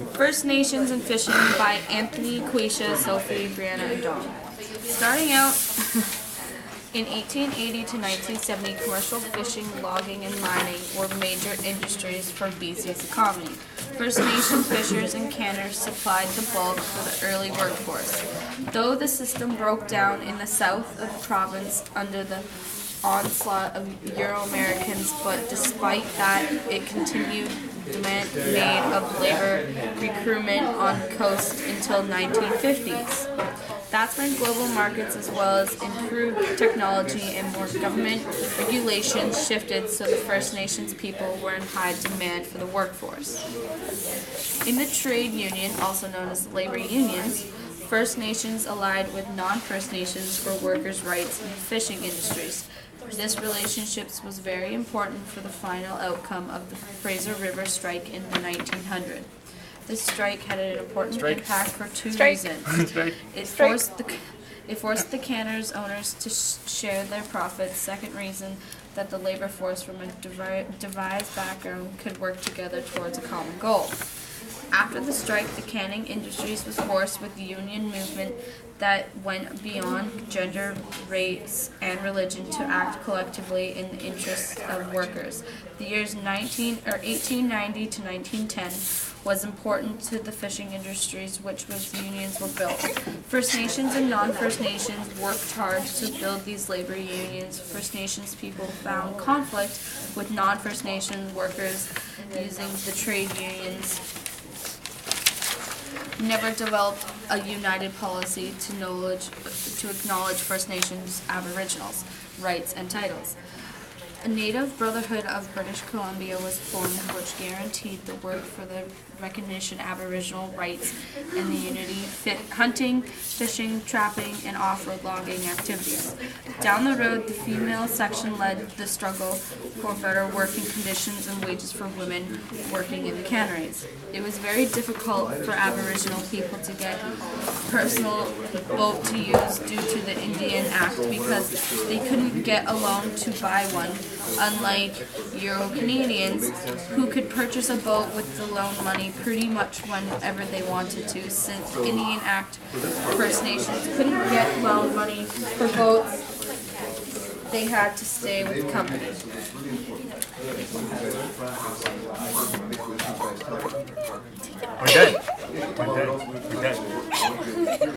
First Nations and Fishing by Anthony, Quisha, Sophie, Brianna, and Dawn. Starting out in 1880 to 1970, commercial fishing, logging, and mining were major industries for BC's economy. First Nation fishers and canners supplied the bulk for the early workforce. Though the system broke down in the south of the province under the onslaught of Euro-Americans, but despite that, it continued demand made of labor recruitment on the coast until 1950s. That's when global markets as well as improved technology and more government regulations shifted, so the First Nations people were in high demand for the workforce. In the trade union, also known as labor unions, First Nations allied with non-First Nations for workers' rights in the fishing industries. This relationship was very important for the final outcome of the Fraser River strike in the 1900s. This strike had an important impact for two reasons. It forced the canners owners to share their profits. Second reason, that the labor force from a diverse background could work together towards a common goal. After the strike, the canning industries was forced with the union movement that went beyond gender, race, and religion to act collectively in the interests of workers. The years 1890 to 1910 was important to the fishing industries, which was unions were built. First Nations and non-First Nations worked hard to build these labor unions. First Nations people found conflict with non-First Nation workers using the trade unions. Never developed a united policy to acknowledge First Nations Aboriginals' rights and titles. A Native Brotherhood of British Columbia was formed, which guaranteed the work for the recognition Aboriginal rights and the unity hunting, fishing, trapping, and off-road logging activities. Down the road, the female section led the struggle for better working conditions and wages for women working in the canneries. It was very difficult for Aboriginal people to get personal vote to use due to the Indian Act because they couldn't get a loan to buy one, unlike Euro-Canadians who could purchase a boat with the loan money pretty much whenever they wanted to. Since the Indian Act, First Nations couldn't get loan money for boats, they had to stay with the company. We're dead. We're dead. We're dead.